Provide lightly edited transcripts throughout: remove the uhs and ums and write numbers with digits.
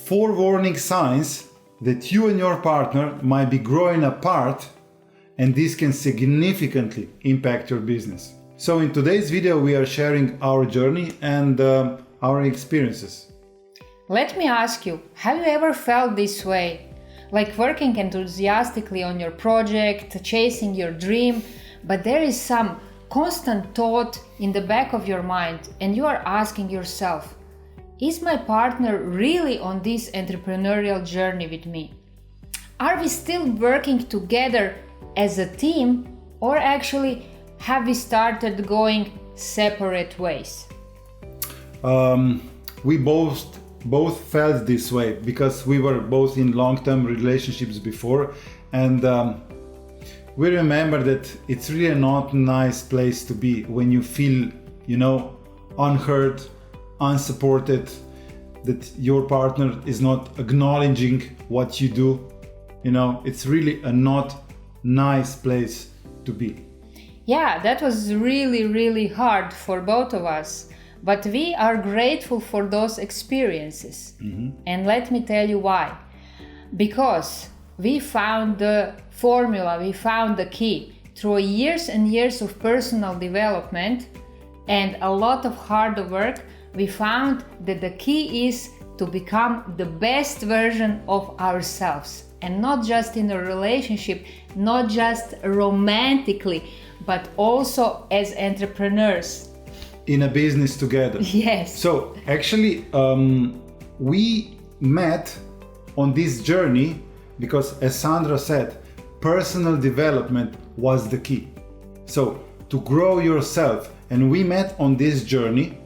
4 warning signs that you and your partner might be growing apart, and this can significantly impact your business. So in today's video, we are sharing our journey and our experiences. Let me ask you, have you ever felt this way? Like working enthusiastically on your project, chasing your dream, but there is some constant thought in the back of your mind and you are asking yourself, is my partner really on this entrepreneurial journey with me? Are we still working together as a team, or actually have we started going separate ways? We both felt this way because we were both in long-term relationships before, and we remember that it's really not a nice place to be when you feel, unheard, unsupported, that your partner is not acknowledging what you do. It's really a not nice place to be. Yeah, that was really, really hard for both of us. But we are grateful for those experiences. Mm-hmm. And let me tell you why. Because we found the formula, we found the key through years and years of personal development and a lot of hard work. We found that the key is to become the best version of ourselves, and not just in a relationship, not just romantically, but also as entrepreneurs. In a business together. Yes. So actually, we met on this journey because, as Sandra said, personal development was the key. So to grow yourself, and we met on this journey,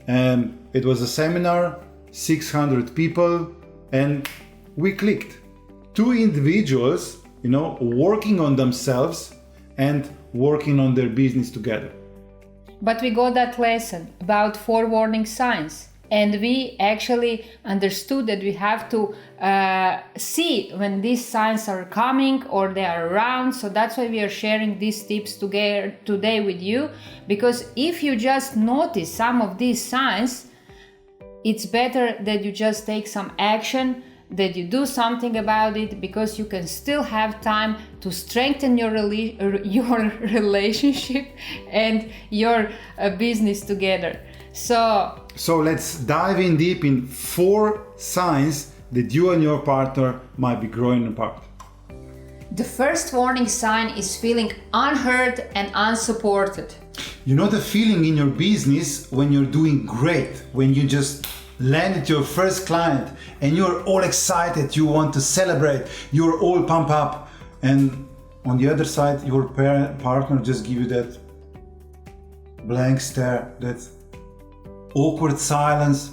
and it was a seminar, 600 people, and we clicked. 2 individuals, working on themselves and working on their business together. But we got that lesson about 4 warning signs, and we actually understood that we have to see when these signs are coming or they are around. So that's why we are sharing these tips today with you, because if you just notice some of these signs, it's better that you just take some action, that you do something about it, because you can still have time to strengthen your relationship and your business together. So let's dive in deep in 4 signs that you and your partner might be growing apart. The first warning sign is feeling unheard and unsupported. The feeling in your business when you're doing great, when you just landed your first client and you're all excited, you want to celebrate, you're all pumped up, and on the other side your partner just give you that blank stare, that awkward silence.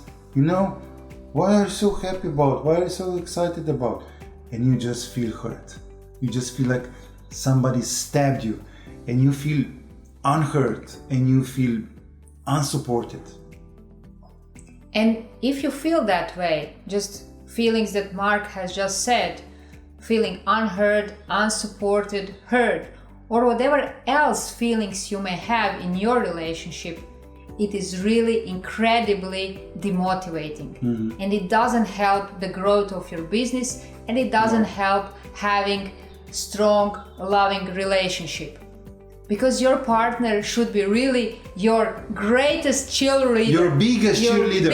What are you so happy about? What are you so excited about? And you just feel hurt. You just feel like somebody stabbed you, and you feel unheard and you feel unsupported. And if you feel that way, just feelings that Mark has just said, feeling unheard, unsupported, hurt, or whatever else feelings you may have in your relationship, it is really incredibly demotivating. Mm-hmm. And it doesn't help the growth of your business, and it doesn't help having strong, loving relationship. Because your partner should be really your greatest cheerleader. Your biggest cheerleader.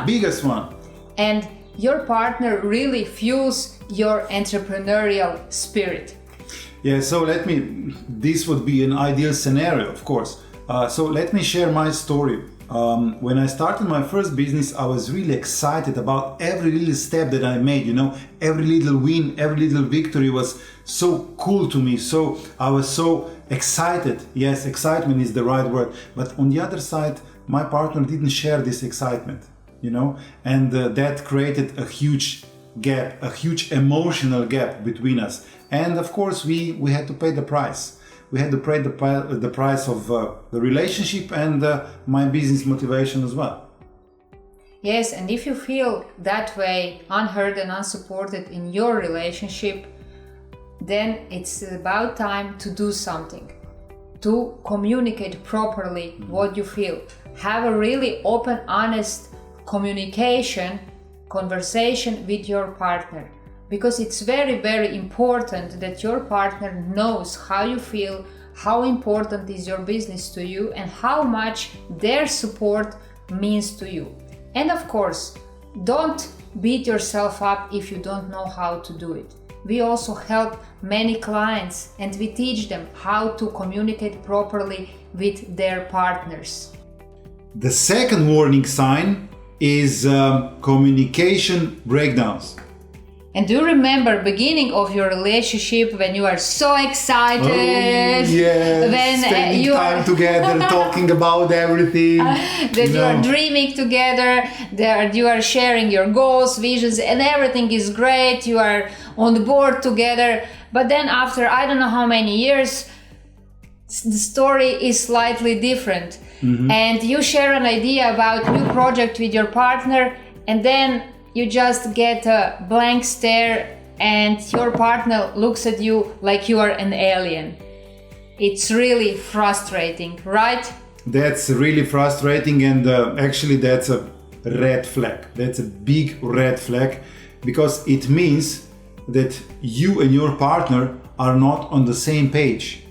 Biggest one. And your partner really fuels your entrepreneurial spirit. Yeah, so this would be an ideal scenario, of course. So let me share my story. When I started my first business, I was really excited about every little step that I made, every little win, every little victory was so cool to me. So I was so excited. Yes, excitement is the right word. But on the other side, my partner didn't share this excitement, and that created a huge gap, a huge emotional gap between us. And of course, we had to pay the price. We had to pay the price of the relationship and my business motivation as well. Yes, and if you feel that way, unheard and unsupported in your relationship, then it's about time to do something, to communicate properly what you feel. Have a really open, honest communication conversation with your partner, because it's very, very important that your partner knows how you feel, how important is your business to you, and how much their support means to you. And of course, don't beat yourself up if you don't know how to do it. We also help many clients and we teach them how to communicate properly with their partners. The second warning sign is communication breakdowns. And do you remember beginning of your relationship when you are so excited? Oh, yes, when spending you time are together, talking about everything. that you are dreaming together, that you are sharing your goals, visions, and everything is great. You are on the board together. But then after I don't know how many years, the story is slightly different. And you share an idea about new project with your partner, and then you just get a blank stare and your partner looks at you like you are an alien. It's really frustrating, right? That's really frustrating, and actually that's a red flag. That's a big red flag, because it means that you and your partner are not on the same page.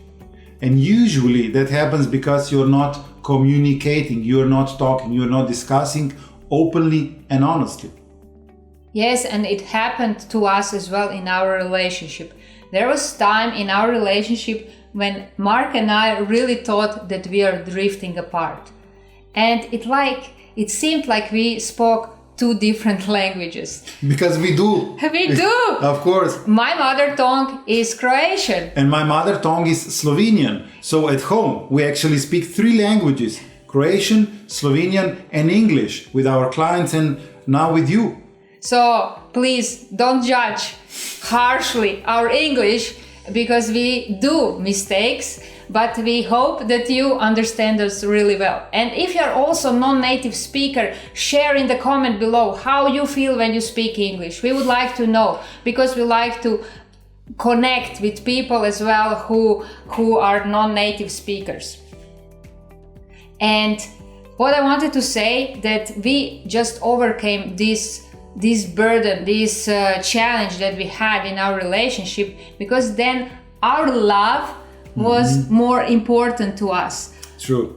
And usually that happens because you're not communicating, you're not talking, you're not discussing openly and honestly. Yes, and it happened to us as well in our relationship. There was time in our relationship when Mark and I really thought that we are drifting apart. And it seemed like we spoke two different languages. Because we do. We do! Of course. My mother tongue is Croatian. And my mother tongue is Slovenian. So at home we actually speak three languages: Croatian, Slovenian, and English with our clients, and now with you. So please don't judge harshly our English, because we do mistakes, but we hope that you understand us really well. And if you're also non-native speaker, share in the comment below how you feel when you speak English. We would like to know, because we like to connect with people as well who are non-native speakers. And what I wanted to say, that we just overcame this burden, this challenge that we had in our relationship, because then our love was more important to us. True.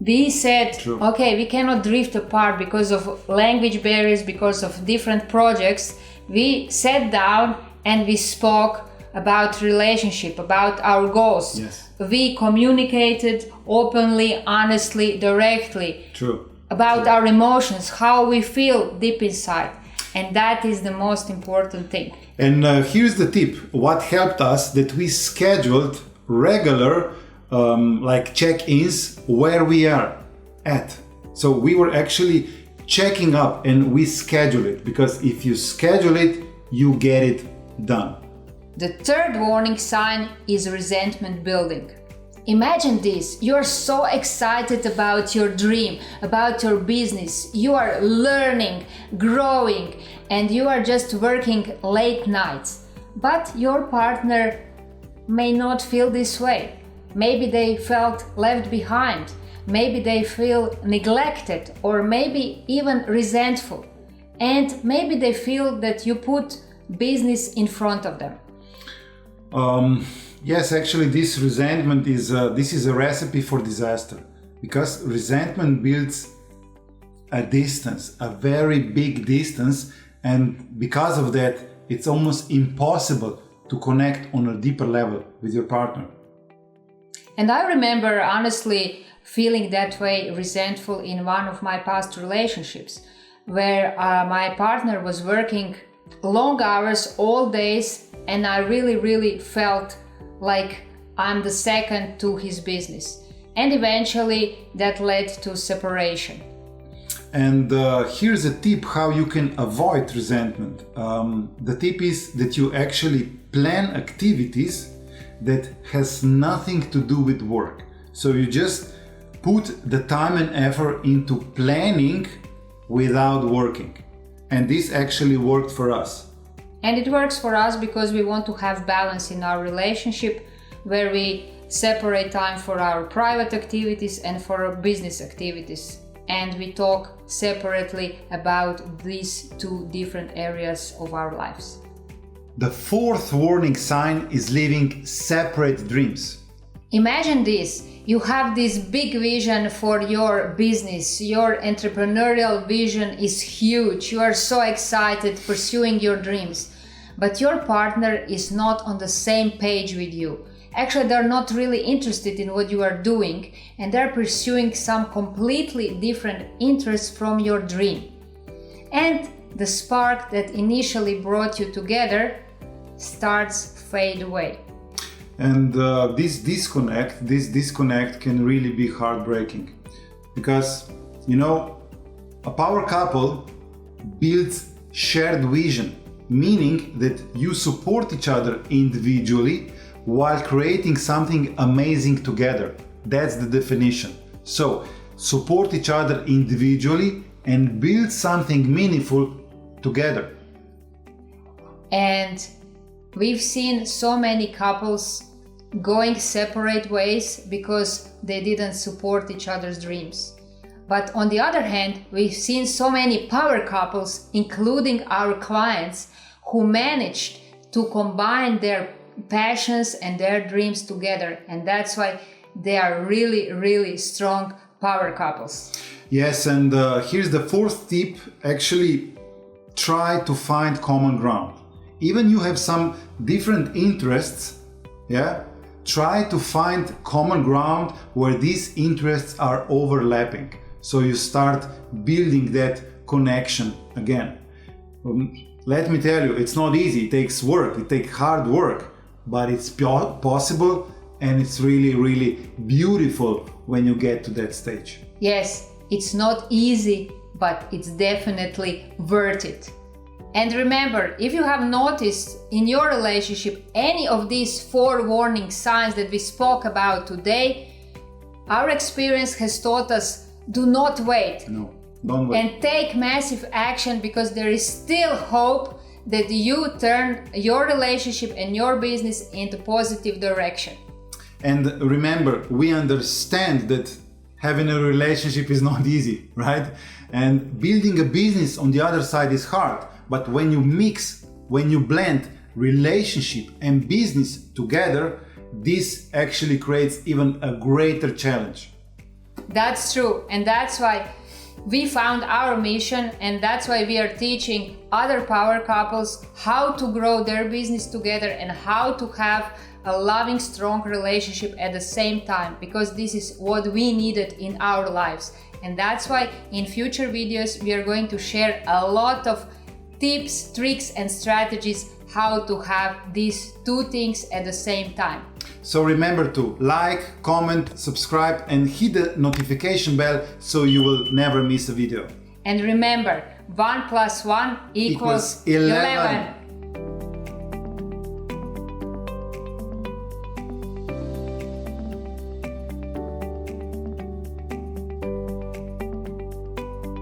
We said, True. Okay, we cannot drift apart because of language barriers, because of different projects. We sat down and we spoke about relationship, about our goals. Yes. We communicated openly, honestly, directly. True. About our emotions, how we feel deep inside. And that is the most important thing. And here's the tip. What helped us, that we scheduled regular check-ins where we are at. So we were actually checking up, and we schedule it, because if you schedule it, you get it done. The third warning sign is resentment building. Imagine this, you are so excited about your dream, about your business, you are learning, growing, and you are just working late nights. But your partner may not feel this way. Maybe they felt left behind, maybe they feel neglected, or maybe even resentful. And maybe they feel that you put business in front of them. Yes, actually, this resentment is a recipe for disaster, because resentment builds a distance, a very big distance, and because of that, it's almost impossible to connect on a deeper level with your partner. And I remember honestly feeling that way, resentful, in one of my past relationships, where my partner was working long hours, all days, and I really felt like I'm the second to his business. And eventually that led to separation. And here's a tip how you can avoid resentment. The tip is that you actually plan activities that has nothing to do with work. So you just put the time and effort into planning without working. And this actually worked for us. And it works for us because we want to have balance in our relationship, where we separate time for our private activities and for our business activities. and we talk separately about these two different areas of our lives. The fourth warning sign is living separate dreams. Imagine this. You have this big vision for your business. Your entrepreneurial vision is huge. You are so excited pursuing your dreams. But your partner is not on the same page with you. Actually, they're not really interested in what you are doing, and they're pursuing some completely different interests from your dream. And the spark that initially brought you together starts fade away. And this disconnect can really be heartbreaking, because a power couple builds shared vision, meaning that you support each other individually while creating something amazing together. That's the definition. So support each other individually and build something meaningful together. And we've seen so many couples going separate ways because they didn't support each other's dreams. But on the other hand, we've seen so many power couples, including our clients, who managed to combine their passions and their dreams together. And that's why they are really, really strong power couples. Yes, and here's the fourth tip. Actually, try to find common ground. Even you have some different interests, try to find common ground where these interests are overlapping. So you start building that connection again. Let me tell you, it's not easy. It takes work. It takes hard work, but it's possible, and it's really, really beautiful when you get to that stage. Yes, it's not easy, but it's definitely worth it. And remember, if you have noticed in your relationship any of these 4 warning signs that we spoke about today, our experience has taught us, do not wait. No, don't wait. And take massive action, because there is still hope that you turn your relationship and your business into positive direction. And remember, we understand that having a relationship is not easy, right? And building a business on the other side is hard. But when you blend relationship and business together, this actually creates even a greater challenge. That's true. And that's why we found our mission, and that's why we are teaching other power couples how to grow their business together and how to have a loving, strong relationship at the same time, because this is what we needed in our lives. And that's why in future videos we are going to share a lot of tips, tricks and strategies how to have these 2 things at the same time. So remember to like, comment, subscribe and hit the notification bell so you will never miss a video. And remember, 1 + 1 = 11.